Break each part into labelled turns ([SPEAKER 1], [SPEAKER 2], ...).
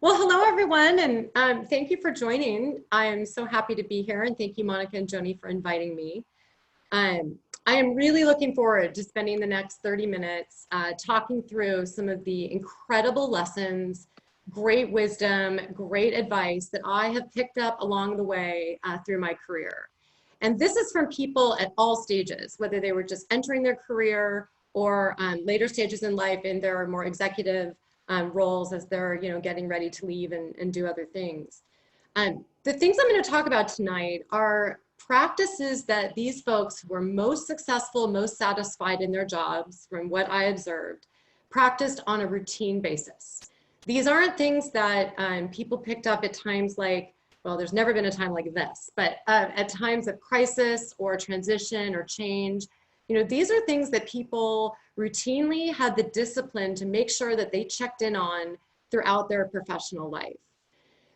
[SPEAKER 1] Well, hello everyone, and thank you for joining. I am so happy to be here, and thank you, Monica and Joni, for inviting me. I am really looking forward to spending the next 30 minutes talking through some of the incredible lessons, great wisdom, great advice that I have picked up along the way through my career. And this is from people at all stages, whether they were just entering their career or later stages in life in their more executive roles as they're getting ready to leave and do other things. The things I'm going to talk about tonight are practices that these folks who were most successful, most satisfied in their jobs, from what I observed, practiced on a routine basis. These aren't things that people picked up at times like, well, there's never been a time like this, but at times of crisis or transition or change. These are things that people routinely had the discipline to make sure that they checked in on throughout their professional life.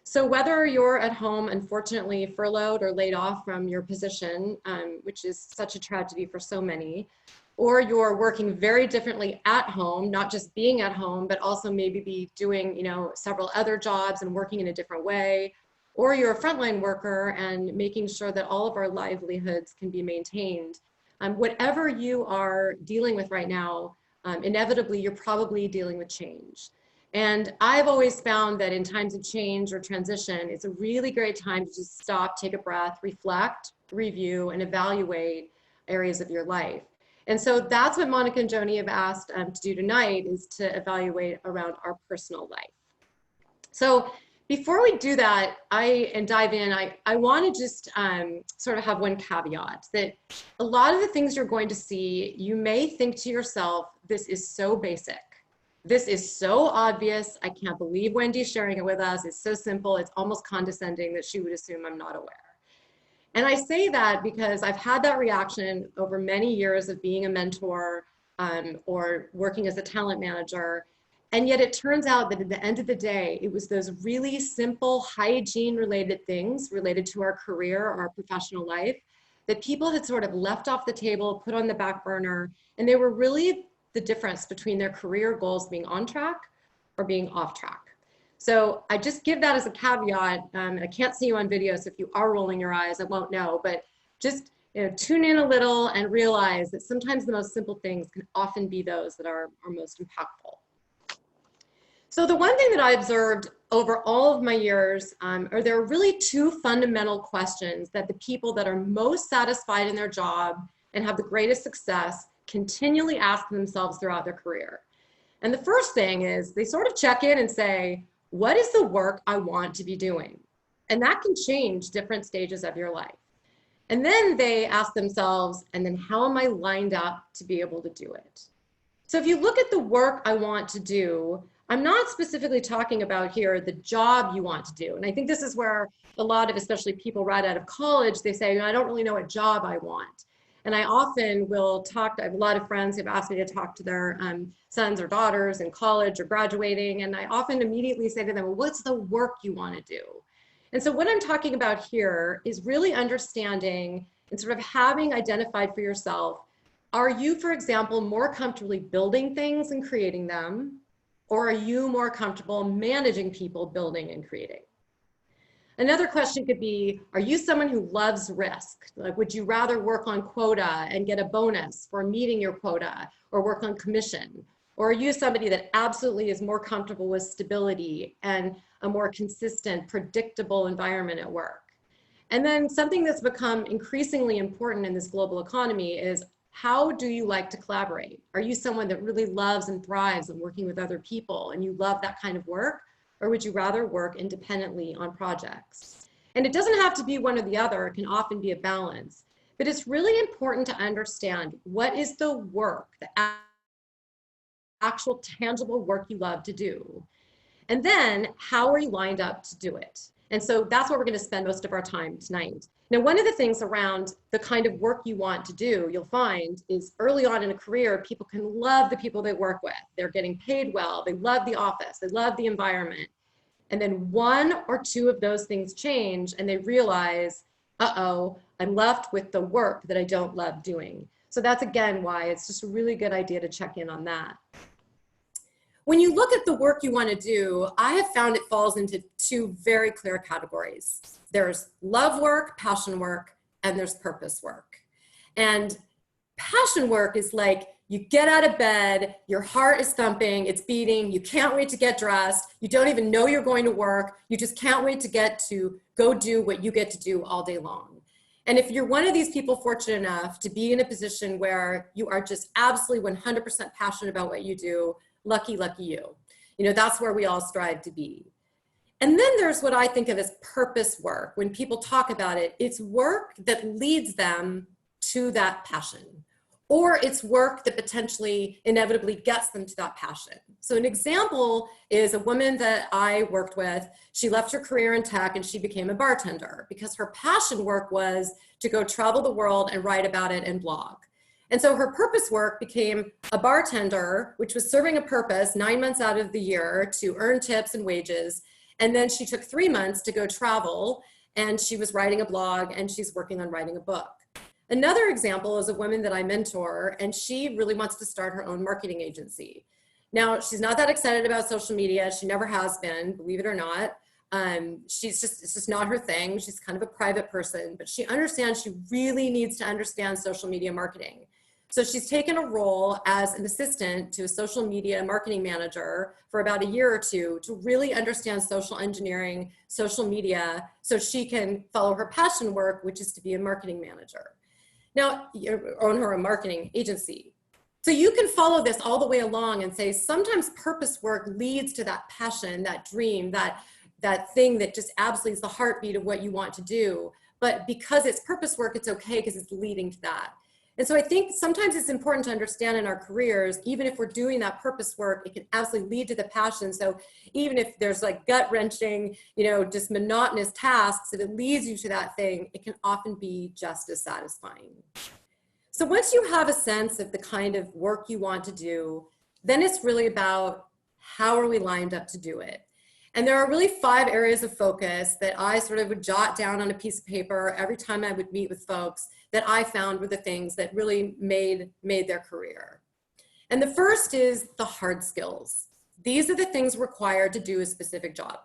[SPEAKER 1] So whether you're at home, unfortunately furloughed or laid off from your position, which is such a tragedy for so many, or you're working very differently at home, not just being at home, but also maybe be doing several other jobs and working in a different way, or you're a frontline worker and making sure that all of our livelihoods can be maintained. Whatever you are dealing with right now, inevitably you're probably dealing with change. And I've always found that in times of change or transition, it's a really great time to just stop, take a breath, reflect, review, and evaluate areas of your life. And so that's what Monica and Joni have asked to do tonight, is to evaluate around our personal life. So before we do that and dive in, I want to just sort of have one caveat, that a lot of the things you're going to see, you may think to yourself, this is so basic. This is so obvious. I can't believe Wendy's sharing it with us. It's so simple. It's almost condescending that she would assume I'm not aware. And I say that because I've had that reaction over many years of being a mentor or working as a talent manager. And yet it turns out that at the end of the day, it was those really simple hygiene related things related to our career or our professional life that people had sort of left off the table, put on the back burner, and they were really the difference between their career goals being on track or being off track. So I just give that as a caveat. I can't see you on video, so if you are rolling your eyes, I won't know, but just tune in a little and realize that sometimes the most simple things can often be those that are most impactful. So the one thing that I observed over all of my years are there are really two fundamental questions that the people that are most satisfied in their job and have the greatest success continually ask themselves throughout their career. And the first thing is they sort of check in and say, what is the work I want to be doing? And that can change different stages of your life. And then they ask themselves, and then how am I lined up to be able to do it? So if you look at the work I want to do, I'm not specifically talking about here the job you want to do. And I think this is where a lot of, especially people right out of college, they say, I don't really know what job I want. And I often will talk to, I have a lot of friends who've asked me to talk to their sons or daughters in college or graduating. And I often immediately say to them, well, what's the work you want to do? And so what I'm talking about here is really understanding and sort of having identified for yourself, are you, for example, more comfortably building things and creating them? Or are you more comfortable managing people, building and creating? Another question could be, are you someone who loves risk? Like, would you rather work on quota and get a bonus for meeting your quota, or work on commission? Or are you somebody that absolutely is more comfortable with stability and a more consistent, predictable environment at work? And then something that's become increasingly important in this global economy is, how do you like to collaborate? Are you someone that really loves and thrives in working with other people and you love that kind of work? Or would you rather work independently on projects? And it doesn't have to be one or the other, it can often be a balance. But it's really important to understand, what is the work, the actual tangible work you love to do? And then how are you lined up to do it? And so that's what we're going to spend most of our time tonight. Now, one of the things around the kind of work you want to do, you'll find, is early on in a career, people can love the people they work with. They're getting paid well. They love the office. They love the environment. And then one or two of those things change and they realize, uh-oh, I'm left with the work that I don't love doing. So that's, again, why it's just a really good idea to check in on that. when you look at the work you want to do, I have found it falls into two very clear categories. There's love work, passion work, and there's purpose work. And passion work is like you get out of bed, your heart is thumping, it's beating, you can't wait to get dressed, you don't even know you're going to work, you just can't wait to get to go do what you get to do all day long. And if you're one of these people fortunate enough to be in a position where you are just absolutely 100% passionate about what you do, lucky, lucky you. You know, that's where we all strive to be. And then there's what I think of as purpose work. When people talk about it, it's work that leads them to that passion, or it's work that potentially inevitably gets them to that passion. So an example is a woman that I worked with. She left her career in tech and she became a bartender because her passion work was to go travel the world and write about it and blog. And so her purpose work became a bartender, which was serving a purpose 9 months out of the year to earn tips and wages. And then she took 3 months to go travel, and she was writing a blog and she's working on writing a book. Another example is a woman that I mentor, and she really wants to start her own marketing agency. Now, she's not that excited about social media. She never has been, believe it or not. It's just not her thing. She's kind of a private person, but she understands she really needs to understand social media marketing. So she's taken a role as an assistant to a social media marketing manager for about a year or two to really understand social engineering, social media, so she can follow her passion work, which is to be a marketing manager. Now, own her own marketing agency. So you can follow this all the way along and say, sometimes purpose work leads to that passion, that dream, that thing that just absolutely is the heartbeat of what you want to do. But because it's purpose work, it's okay because it's leading to that. And so I think sometimes it's important to understand in our careers, even if we're doing that purpose work, it can absolutely lead to the passion. So even if there's like gut wrenching, just monotonous tasks, if it leads you to that thing, it can often be just as satisfying. So once you have a sense of the kind of work you want to do, then it's really about how are we lined up to do it? And there are really 5 areas of focus that I sort of would jot down on a piece of paper every time I would meet with folks that I found were the things that really made their career. And the first is the hard skills. These are the things required to do a specific job.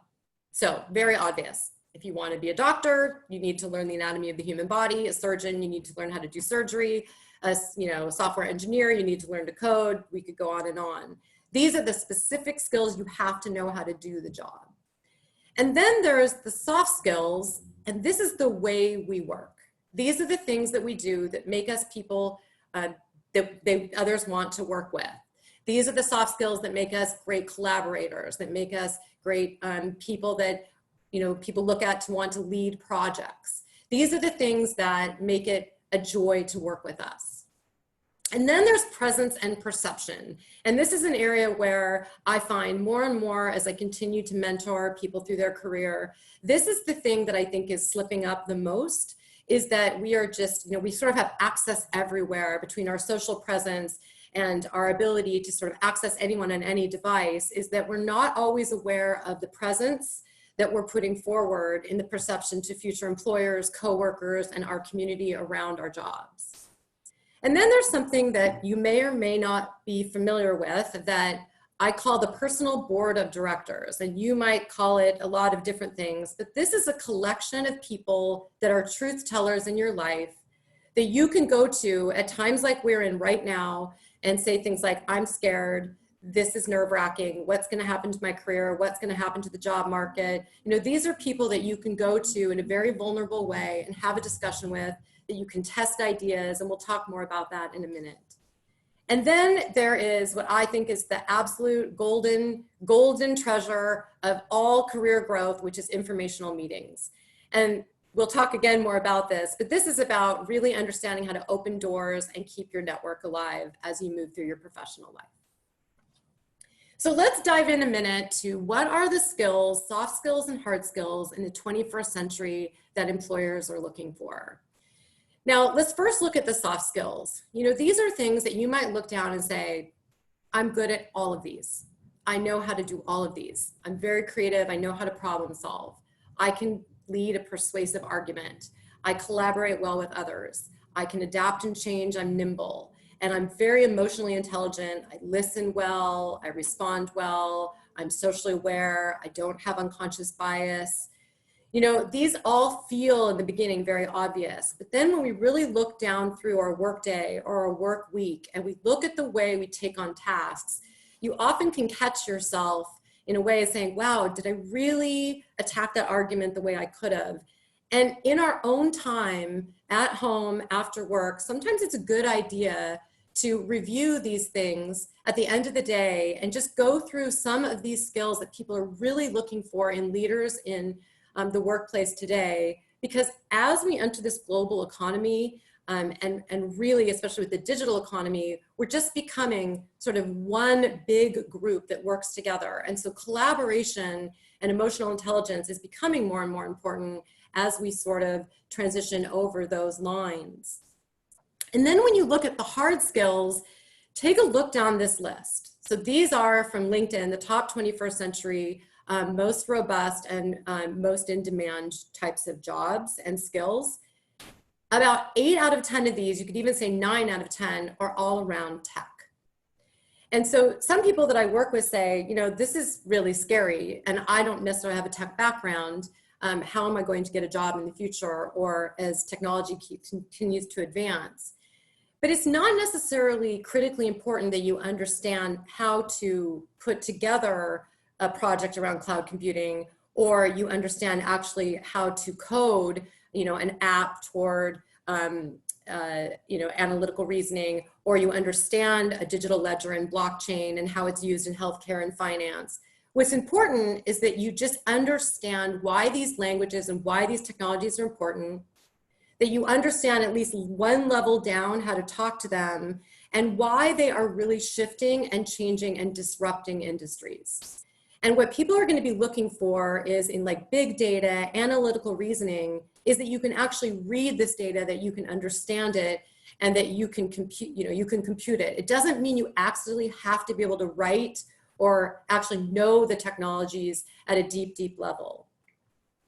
[SPEAKER 1] So very obvious. If you want to be a doctor, you need to learn the anatomy of the human body. A surgeon, you need to learn how to do surgery. A software engineer, you need to learn to code. We could go on and on. These are the specific skills you have to know how to do the job. And then there's the soft skills, and this is the way we work. These are the things that we do that make us people that others want to work with. These are the soft skills that make us great collaborators, that make us great people that people look at to want to lead projects. These are the things that make it a joy to work with us. And then there's presence and perception. And this is an area where I find more and more as I continue to mentor people through their career, this is the thing that I think is slipping up the most, is that we are just, we sort of have access everywhere between our social presence and our ability to sort of access anyone on any device, is that we're not always aware of the presence that we're putting forward in the perception to future employers, coworkers, and our community around our jobs. And then there's something that you may or may not be familiar with that I call the personal board of directors, and you might call it a lot of different things, but this is a collection of people that are truth tellers in your life that you can go to at times like we're in right now and say things like, I'm scared, this is nerve-wracking, what's gonna happen to my career, what's gonna happen to the job market. These are people that you can go to in a very vulnerable way and have a discussion with, that you can test ideas, and we'll talk more about that in a minute. And then there is what I think is the absolute golden treasure of all career growth, which is informational meetings. And we'll talk again more about this, but this is about really understanding how to open doors and keep your network alive as you move through your professional life. So let's dive in a minute to what are the skills, soft skills and hard skills in the 21st century that employers are looking for. Now, let's first look at the soft skills. These are things that you might look down and say, I'm good at all of these. I know how to do all of these. I'm very creative. I know how to problem solve. I can lead a persuasive argument. I collaborate well with others. I can adapt and change. I'm nimble. and I'm very emotionally intelligent. I listen well, I respond well, I'm socially aware, I don't have unconscious bias. You know, these all feel in the beginning very obvious, but then when we really look down through our workday or our work week and we look at the way we take on tasks, you often can catch yourself in a way saying, wow, did I really attack that argument the way I could have? And in our own time, at home, after work, sometimes it's a good idea to review these things at the end of the day and just go through some of these skills that people are really looking for in leaders in the workplace today, because as we enter this global economy, and really, especially with the digital economy, we're just becoming sort of one big group that works together. And so collaboration and emotional intelligence is becoming more and more important as we sort of transition over those lines. And then when you look at the hard skills, take a look down this list. So these are from LinkedIn, the top 21st century most robust and most in demand types of jobs and skills. About 8 out of 10 of these, you could even say 9 out of 10, are all around tech. And so some people that I work with say, you know, this is really scary and I don't necessarily have a tech background. How am I going to get a job in the future or as technology continues to advance? But it's not necessarily critically important that you understand how to put together a project around cloud computing, or you understand actually how to code, you know, an app toward, you know, analytical reasoning, or you understand a digital ledger and blockchain and how it's used in healthcare and finance. What's important is that you just understand why these languages and why these technologies are important, that you understand at least one level down how to talk to them, and why they are really shifting and changing and disrupting industries. And what people are going to be looking for is in like big data, analytical reasoning, is that you can actually read this data, that you can understand it, and that you can compute, you know, you can compute it. It doesn't mean you absolutely have to be able to write or actually know the technologies at a deep, deep level.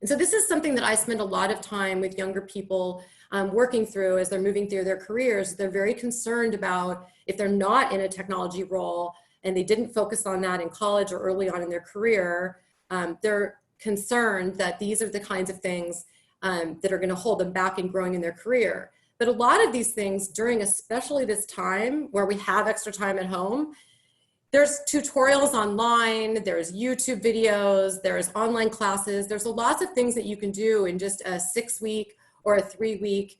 [SPEAKER 1] And so this is something that I spend a lot of time with younger people working through as they're moving through their careers. They're very concerned about if they're not in a technology role and they didn't focus on that in college or early on in their career, they're concerned that these are the kinds of things that are going to hold them back in growing in their career. But a lot of these things during especially this time where we have extra time at home, there's tutorials online, there's YouTube videos, there's online classes, there's lots of things that you can do in just a 6-week or a 3-week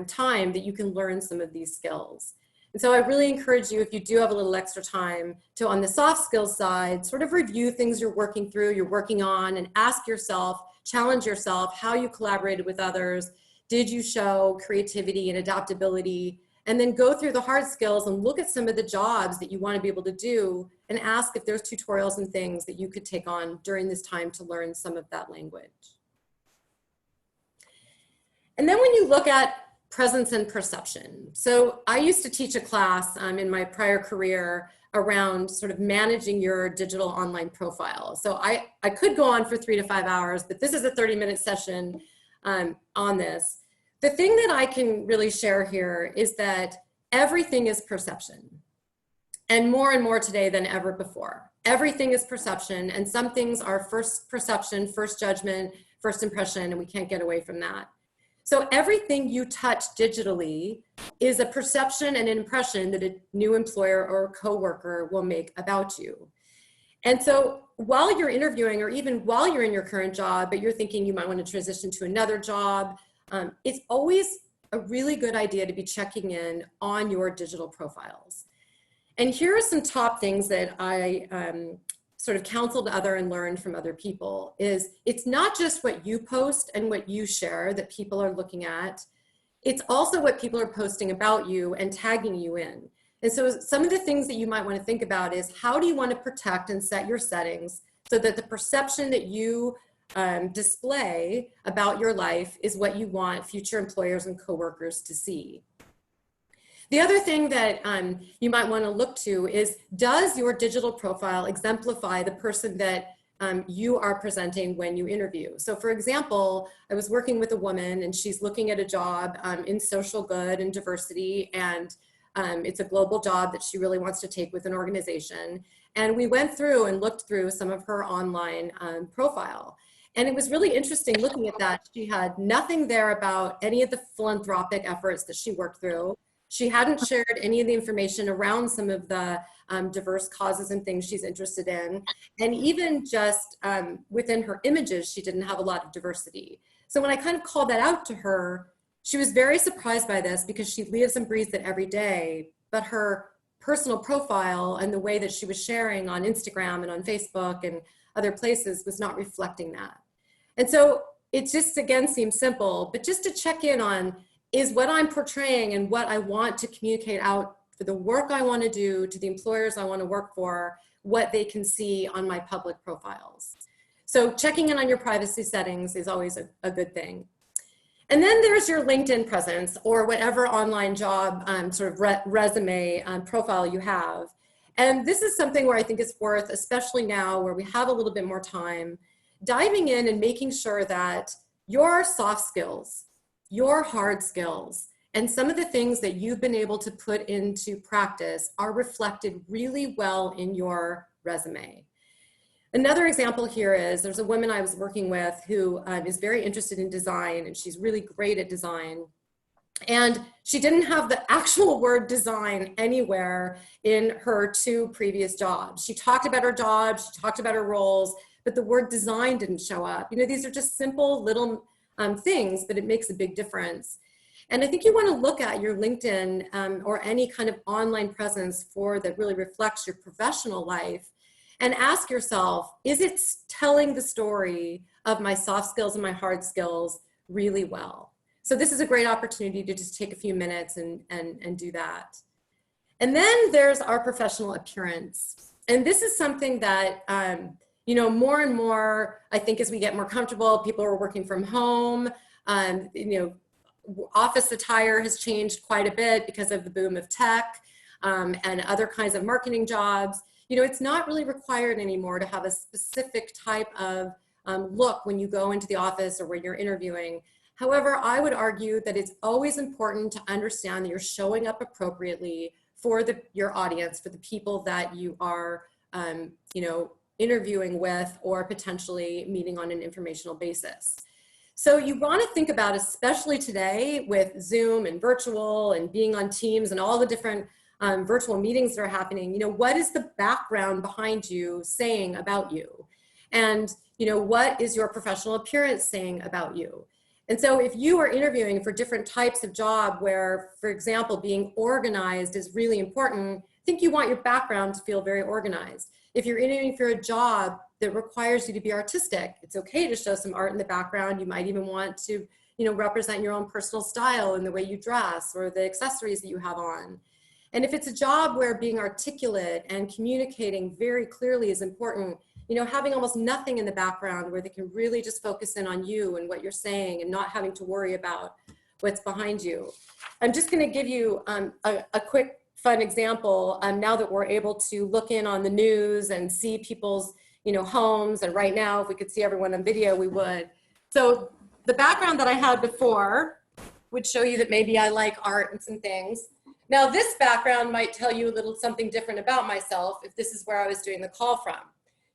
[SPEAKER 1] time that you can learn some of these skills. And so I really encourage you, if you do have a little extra time, to on the soft skills side, sort of review things you're working through, you're working on, and ask yourself, challenge yourself how you collaborated with others. Did you show creativity and adaptability? And then go through the hard skills and look at some of the jobs that you want to be able to do and ask if there's tutorials and things that you could take on during this time to learn some of that language. And then when you look at presence and perception. So I used to teach a class in my prior career around sort of managing your digital online profile. So I could go on for 3 to 5 hours, but this is a 30-minute session on this. The thing that I can really share here is that everything is perception, and more today than ever before. Everything is perception, and some things are first perception, first judgment, first impression, and we can't get away from that. So everything you touch digitally is a perception and an impression that a new employer or coworker will make about you. And so while you're interviewing, or even while you're in your current job, but you're thinking you might want to transition to another job, it's always a really good idea to be checking in on your digital profiles. And here are some top things that I sort of counseled other and learned from other people. Is it's not just what you post and what you share that people are looking at, it's also what people are posting about you and tagging you in. And so some of the things that you might want to think about is, how do you want to protect and set your settings so that the perception that you display about your life is what you want future employers and coworkers to see. The other thing that you might want to look to is, does your digital profile exemplify the person that you are presenting when you interview? So for example, I was working with a woman and she's looking at a job in social good and diversity, and It's a global job that she really wants to take with an organization. And we went through and looked through some of her online profile. And it was really interesting looking at that. She had nothing there about any of the philanthropic efforts that she worked through. She hadn't shared any of the information around some of the diverse causes and things she's interested in. And even just within her images, she didn't have a lot of diversity. So when I kind of called that out to her, she was very surprised by this because she lives and breathes it every day, but her personal profile and the way that she was sharing on Instagram and on Facebook and other places was not reflecting that. And so it just, again, seems simple, but just to check in on, is what I'm portraying and what I want to communicate out for the work I want to do to the employers I want to work for, what they can see on my public profiles. So checking in on your privacy settings is always a good thing. And then there's your LinkedIn presence or whatever online job sort of resume profile you have. And this is something where I think it's worth, especially now where we have a little bit more time, diving in and making sure that your soft skills, your hard skills, and some of the things that you've been able to put into practice are reflected really well in your resume. Another example here is there's a woman I was working with who is very interested in design, and she's really great at design. And she didn't have the actual word design anywhere in her 2 previous jobs. She talked about her jobs, she talked about her roles, but the word design didn't show up. You know, these are just simple little things, but it makes a big difference. And I think you want to look at your LinkedIn or any kind of online presence that really reflects your professional life and ask yourself, is it telling the story of my soft skills and my hard skills really well? So this is a great opportunity to just take a few minutes and do that. And then there's our professional appearance. And this is something that, you know, more and more, I think as we get more comfortable, people are working from home, you know, office attire has changed quite a bit because of the boom of tech and other kinds of marketing jobs. You know, it's not really required anymore to have a specific type of look when you go into the office or when you're interviewing. However, I would argue that it's always important to understand that you're showing up appropriately for your audience, for the people that you are, you know, interviewing with or potentially meeting on an informational basis. So you want to think about, especially today with Zoom and virtual and being on Teams and all the different virtual meetings that are happening, you know, what is the background behind you saying about you? And, you know, what is your professional appearance saying about you? And so if you are interviewing for different types of job where, for example, being organized is really important, I think you want your background to feel very organized. If you're interviewing for a job that requires you to be artistic, it's okay to show some art in the background. You might even want to, you know, represent your own personal style in the way you dress or the accessories that you have on. And if it's a job where being articulate and communicating very clearly is important, you know, having almost nothing in the background where they can really just focus in on you and what you're saying and not having to worry about what's behind you. I'm just going to give you a quick fun example now that we're able to look in on the news and see people's, you know, homes. And right now, if we could see everyone on video, we would. So the background that I had before would show you that maybe I like art and some things. Now this background might tell you a little something different about myself if this is where I was doing the call from.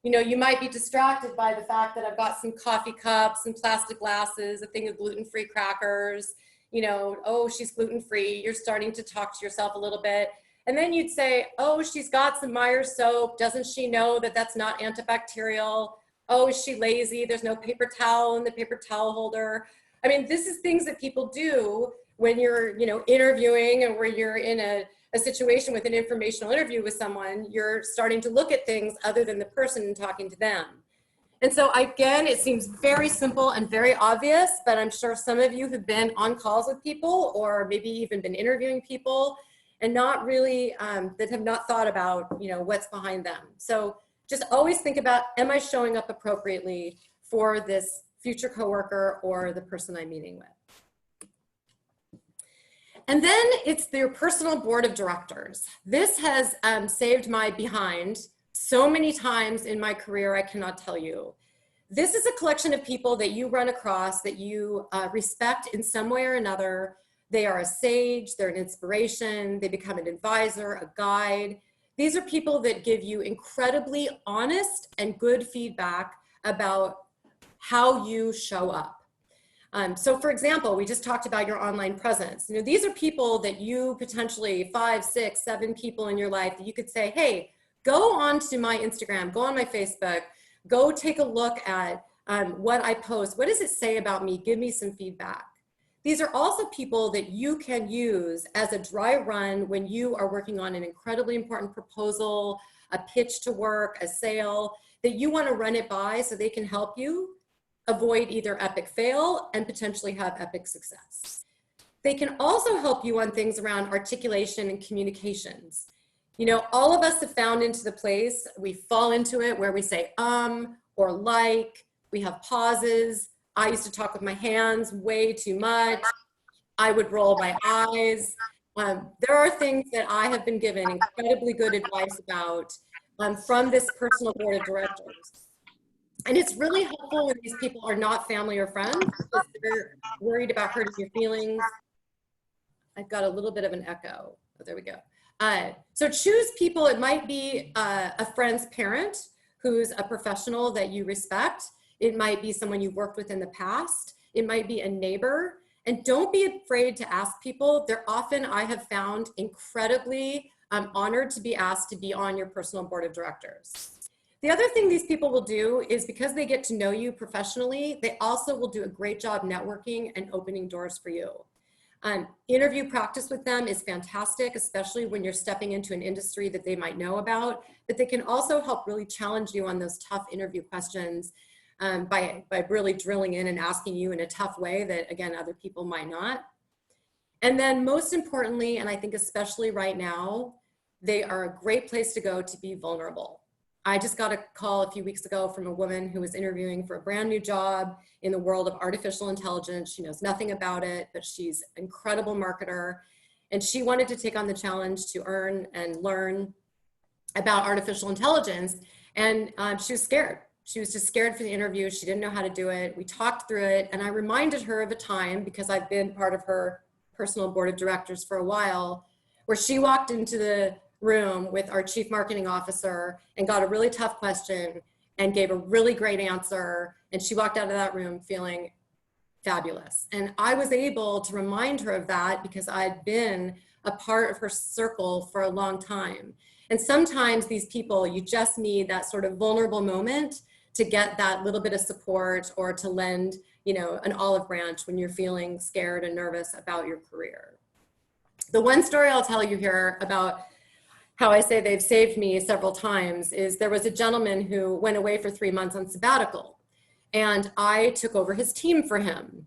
[SPEAKER 1] You know, you might be distracted by the fact that I've got some coffee cups and plastic glasses, a thing of gluten-free crackers, you know, oh, she's gluten-free. You're starting to talk to yourself a little bit. And then you'd say, oh, she's got some Myers soap. Doesn't she know that that's not antibacterial? Oh, is she lazy? There's no paper towel in the paper towel holder. I mean, this is things that people do when you're, you know, interviewing and where you're in a situation with an informational interview with someone, you're starting to look at things other than the person and talking to them. And so again, it seems very simple and very obvious, but I'm sure some of you have been on calls with people or maybe even been interviewing people and not really, that have not thought about, you know, what's behind them. So just always think about, am I showing up appropriately for this future coworker or the person I'm meeting with? And then it's their personal board of directors. This has saved my behind so many times in my career, I cannot tell you. This is a collection of people that you run across that you respect in some way or another, They are a sage, they're an inspiration, they become an advisor, a guide. These are people that give you incredibly honest and good feedback about how you show up. So for example, we just talked about your online presence. You know, these are people that you potentially 5, 6, 7 people in your life that you could say, hey, go on to my Instagram, go on my Facebook, go take a look at what I post. What does it say about me? Give me some feedback. These are also people that you can use as a dry run when you are working on an incredibly important proposal, a pitch to work, a sale, that you want to run it by so they can help you avoid either epic fail and potentially have epic success. They can also help you on things around articulation and communications. You know, all of us have found into the place, we fall into it where we say or like, we have pauses. I used to talk with my hands way too much. I would roll my eyes. There are things that I have been given incredibly good advice about from this personal board of directors. And it's really helpful when these people are not family or friends because they're worried about hurting your feelings. I've got a little bit of an echo. Oh, there we go. So choose people. It might be a friend's parent who's a professional that you respect. It might be someone you've worked with in the past. It might be a neighbor. And don't be afraid to ask people. They're often, I have found, incredibly honored to be asked to be on your personal board of directors. The other thing these people will do is because they get to know you professionally, they also will do a great job networking and opening doors for you. Interview practice with them is fantastic, especially when you're stepping into an industry that they might know about, but they can also help really challenge you on those tough interview questions by really drilling in and asking you in a tough way that, again, other people might not. And then most importantly, and I think especially right now, they are a great place to go to be vulnerable. I just got a call a few weeks ago from a woman who was interviewing for a brand new job in the world of artificial intelligence. She knows nothing about it, but she's an incredible marketer. And she wanted to take on the challenge to earn and learn about artificial intelligence. And she was scared. She was just scared for the interview. She didn't know how to do it. We talked through it. And I reminded her of a time, because I've been part of her personal board of directors for a while, where she walked into the room with our chief marketing officer and got a really tough question and gave a really great answer. And she walked out of that room feeling fabulous. And I was able to remind her of that because I'd been a part of her circle for a long time. And sometimes these people, you just need that sort of vulnerable moment to get that little bit of support or to lend, you know, an olive branch when you're feeling scared and nervous about your career. The one story I'll tell you here about how I say they've saved me several times is there was a gentleman who went away for 3 months on sabbatical, and I took over his team for him.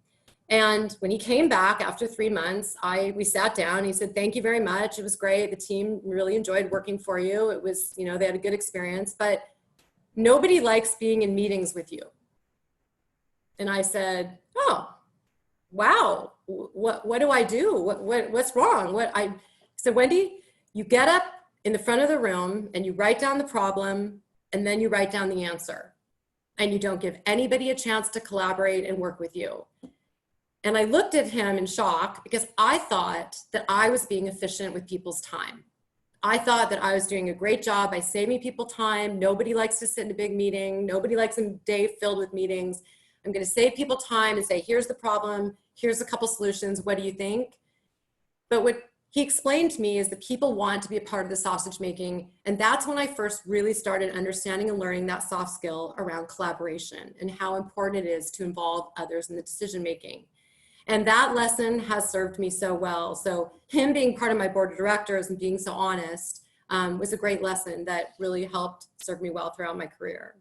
[SPEAKER 1] And when he came back after 3 months, we sat down. He said, "Thank you very much. It was great. The team really enjoyed working for you. It was, you know, they had a good experience, but nobody likes being in meetings with you." And I said, "Oh, wow. What do I do? What's wrong?" I said, "Wendy, you get up in the front of the room and you write down the problem and then you write down the answer. And you don't give anybody a chance to collaborate and work with you." And I looked at him in shock because I thought that I was being efficient with people's time. I thought that I was doing a great job by saving people time. Nobody likes to sit in a big meeting. Nobody likes a day filled with meetings. I'm going to save people time and say, here's the problem. Here's a couple solutions. What do you think? But what he explained to me is that people want to be a part of the sausage making. And that's when I first really started understanding and learning that soft skill around collaboration and how important it is to involve others in the decision making. And that lesson has served me so well. So him being part of my board of directors and being so honest was a great lesson that really helped serve me well throughout my career.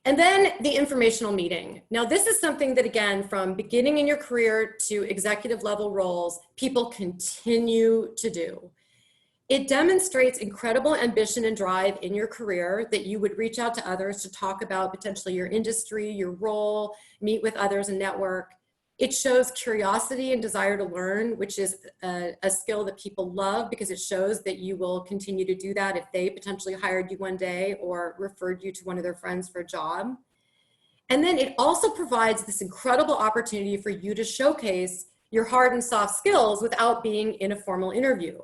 [SPEAKER 1] And then the informational meeting. Now, this is something that, again, from beginning in your career to executive level roles, people continue to do. It demonstrates incredible ambition and drive in your career that you would reach out to others to talk about potentially your industry, your role, meet with others and network. It shows curiosity and desire to learn, which is a skill that people love because it shows that you will continue to do that if they potentially hired you one day or referred you to one of their friends for a job. And then it also provides this incredible opportunity for you to showcase your hard and soft skills without being in a formal interview.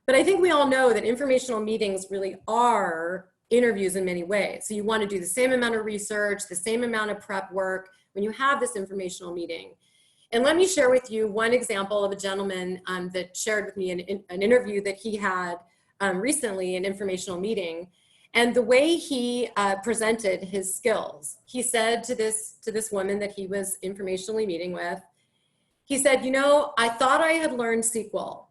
[SPEAKER 1] But I think we all know that informational meetings really are interviews in many ways. So you want to do the same amount of research, the same amount of prep work when you have this informational meeting. And let me share with you one example of a gentleman that shared with me an interview that he had recently, an informational meeting. And the way he presented his skills, he said to this woman that he was informationally meeting with, he said, you know, I thought I had learned SQL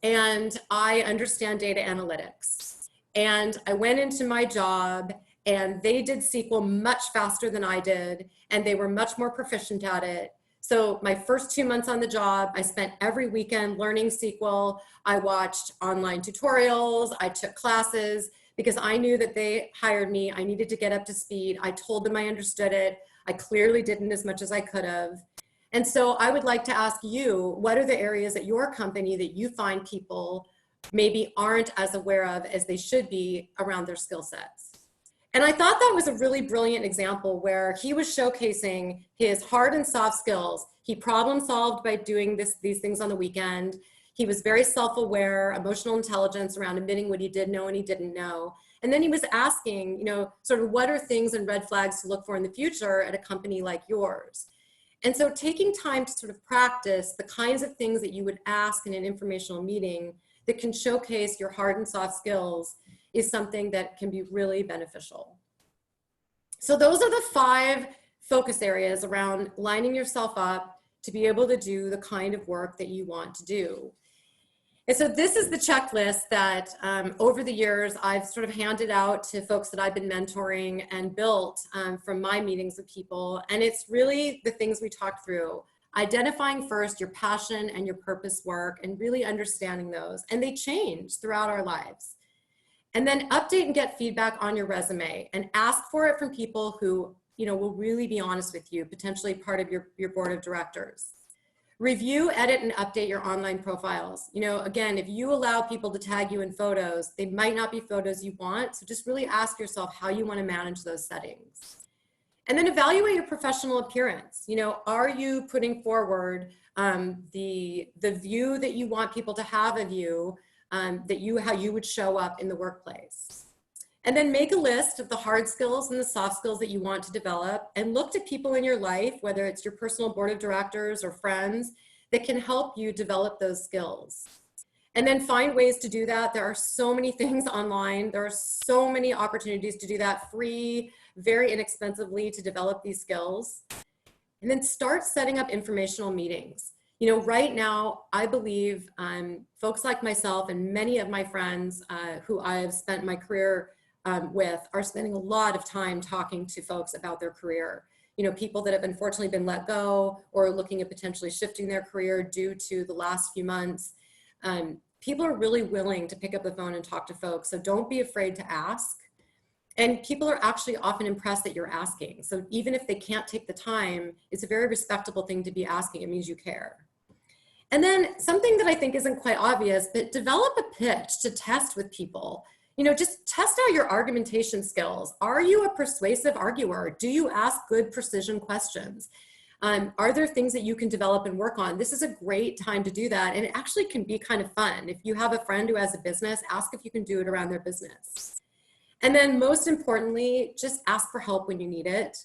[SPEAKER 1] and I understand data analytics. And I went into my job and they did SQL much faster than I did, and they were much more proficient at it. So my first 2 months on the job, I spent every weekend learning SQL. I watched online tutorials, I took classes, because I knew that they hired me. I needed to get up to speed. I told them I understood it. I clearly didn't as much as I could have. And so I would like to ask you, what are the areas at your company that you find people maybe aren't as aware of as they should be around their skill sets? And I thought that was a really brilliant example where he was showcasing his hard and soft skills. He problem solved by doing these things on the weekend. He was very self-aware, emotional intelligence around admitting what he did know and he didn't know. And then he was asking, you know, sort of what are things and red flags to look for in the future at a company like yours? And so taking time to sort of practice the kinds of things that you would ask in an informational meeting that can showcase your hard and soft skills is something that can be really beneficial. So those are the 5 focus areas around lining yourself up to be able to do the kind of work that you want to do. And so this is the checklist that over the years I've sort of handed out to folks that I've been mentoring and built from my meetings with people. And it's really the things we talked through. Identifying first your passion and your purpose work and really understanding those. And they change throughout our lives. And then update and get feedback on your resume and ask for it from people who, you know, will really be honest with you, potentially part of your board of directors. Review, edit, and update your online profiles. You know, again, if you allow people to tag you in photos, they might not be photos you want. So just really ask yourself how you want to manage those settings. And then evaluate your professional appearance. You know, are you putting forward the view that you want people to have of you, how you would show up in the workplace? And then make a list of the hard skills and the soft skills that you want to develop, and look to people in your life, whether it's your personal board of directors or friends, that can help you develop those skills. And then find ways to do that. There are so many things online. There are so many opportunities to do that free, very inexpensively, to develop these skills. And then start setting up informational meetings. You know, right now, I believe folks like myself and many of my friends who I've spent my career with are spending a lot of time talking to folks about their career. You know, people that have unfortunately been let go or looking at potentially shifting their career due to the last few months. People are really willing to pick up the phone and talk to folks, so don't be afraid to ask. And people are actually often impressed that you're asking. So even if they can't take the time, it's a very respectable thing to be asking. It means you care. And then something that I think isn't quite obvious, but develop a pitch to test with people. You know, just test out your argumentation skills. Are you a persuasive arguer? Do you ask good precision questions? Are there things that you can develop and work on? This is a great time to do that. And it actually can be kind of fun. If you have a friend who has a business, ask if you can do it around their business. And then most importantly, just ask for help when you need it.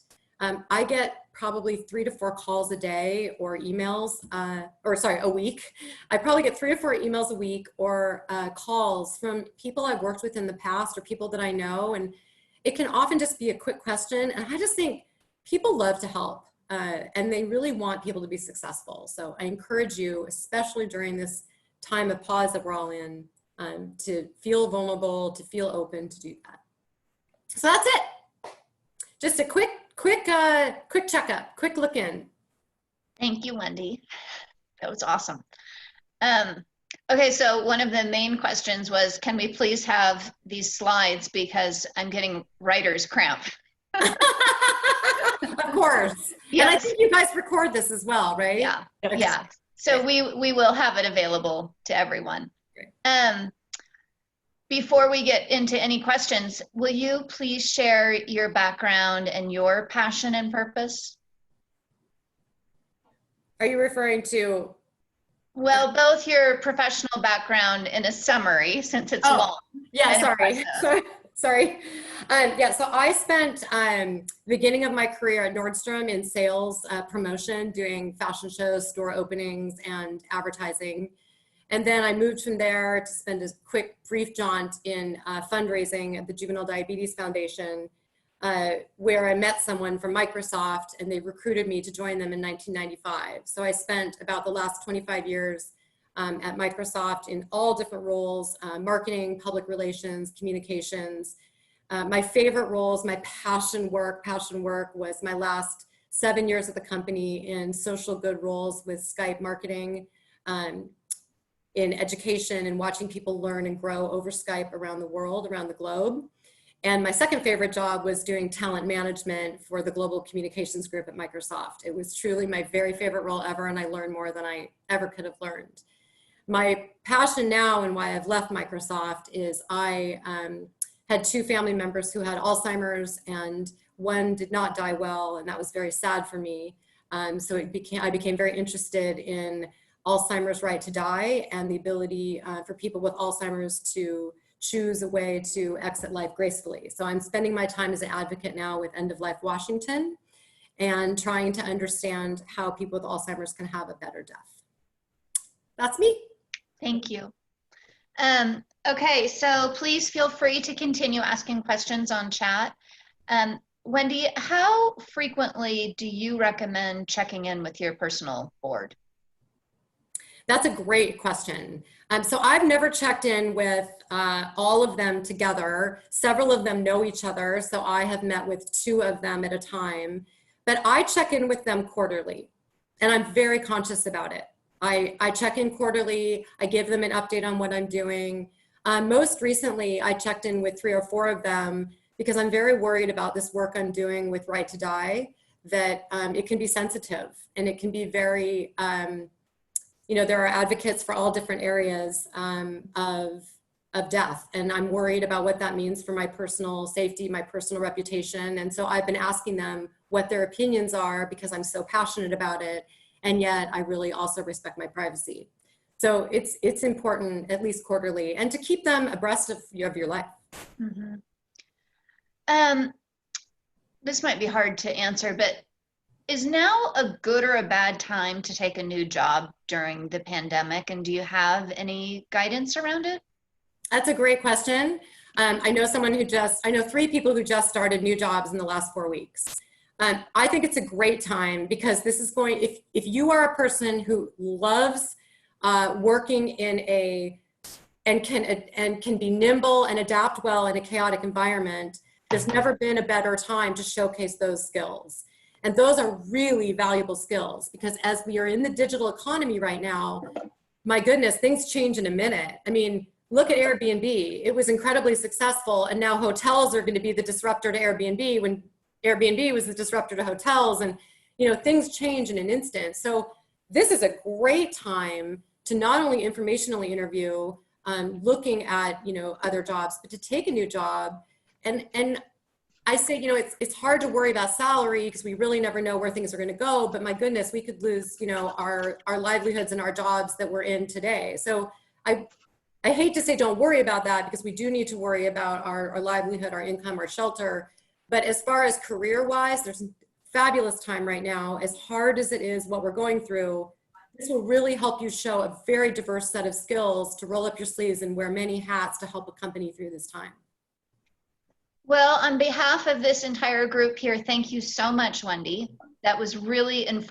[SPEAKER 1] I get probably 3 to 4 calls a day or emails, a week. I probably get 3 or 4 emails a week or calls from people I've worked with in the past or people that I know. And it can often just be a quick question. And I just think people love to help and they really want people to be successful. So I encourage you, especially during this time of pause that we're all in, to feel vulnerable, to feel open to do that. So that's it. Just a quick checkup, quick look in.
[SPEAKER 2] Thank you, Wendy. That was awesome. Okay, so one of the main questions was, can we please have these slides because I'm getting writer's cramp.
[SPEAKER 1] Of course. Yes. And I think you guys record this as well, right?
[SPEAKER 2] Yeah, yeah. So we will have it available to everyone. Before we get into any questions, will you please share your background and your passion and purpose?
[SPEAKER 1] Are you referring to?
[SPEAKER 2] Well, both your professional background in a summary, since it's
[SPEAKER 1] Oh,
[SPEAKER 2] long
[SPEAKER 1] yeah,
[SPEAKER 2] and
[SPEAKER 1] sorry.
[SPEAKER 2] impressive.
[SPEAKER 1] Sorry. Yeah, so I spent the beginning of my career at Nordstrom in sales promotion, doing fashion shows, store openings, and advertising. And then I moved from there to spend a quick, brief jaunt in fundraising at the Juvenile Diabetes Foundation, where I met someone from Microsoft, and they recruited me to join them in 1995. So I spent about the last 25 years at Microsoft in all different roles, marketing, public relations, communications. My favorite roles, my passion work was my last 7 years at the company in social good roles with Skype marketing, um, in education and watching people learn and grow over Skype around the world, around the globe. And my second favorite job was doing talent management for the global communications group at Microsoft. It was truly my very favorite role ever, and I learned more than I ever could have learned. My passion now and why I've left Microsoft is I had two family members who had Alzheimer's, and one did not die well, and that was very sad for me. So I became very interested in Alzheimer's right to die and the ability for people with Alzheimer's to choose a way to exit life gracefully. So I'm spending my time as an advocate now with End of Life Washington and trying to understand how people with Alzheimer's can have a better death. That's me.
[SPEAKER 2] Thank you. Okay, so please feel free to continue asking questions on chat. Wendy, how frequently do you recommend checking in with your personal board?
[SPEAKER 1] That's a great question. So I've never checked in with all of them together. Several of them know each other, so I have met with two of them at a time. But I check in with them quarterly, and I'm very conscious about it. I check in quarterly. I give them an update on what I'm doing. Most recently, I checked in with 3 or 4 of them because I'm very worried about this work I'm doing with Right to Die, that it can be sensitive and it can be very, there are advocates for all different areas of death. And I'm worried about what that means for my personal safety, my personal reputation. And so I've been asking them what their opinions are because I'm so passionate about it. And yet I really also respect my privacy. So it's important, at least quarterly, and to keep them abreast of your life.
[SPEAKER 2] Mm-hmm. This might be hard to answer, but is now a good or a bad time to take a new job during the pandemic? And do you have any guidance around it?
[SPEAKER 1] That's a great question. I know 3 people who just started new jobs in the last 4 weeks. I think it's a great time because this is if you are a person who loves working and can be nimble and adapt well in a chaotic environment, there's never been a better time to showcase those skills. And those are really valuable skills because as we are in the digital economy right now, my goodness, things change in a minute. I mean, look at Airbnb. It was incredibly successful, and now hotels are going to be the disruptor to Airbnb when Airbnb was the disruptor to hotels, and things change in an instant. So this is a great time to not only informationally interview, looking at other jobs, but to take a new job. And I say, it's hard to worry about salary because we really never know where things are going to go. But my goodness, we could lose, our livelihoods and our jobs that we're in today. So I hate to say don't worry about that because we do need to worry about our livelihood, our income, our shelter. But as far as career-wise, there's a fabulous time right now. As hard as it is what we're going through, this will really help you show a very diverse set of skills to roll up your sleeves and wear many hats to help a company through this time.
[SPEAKER 2] Well, on behalf of this entire group here, thank you so much, Wendy. That was really informative.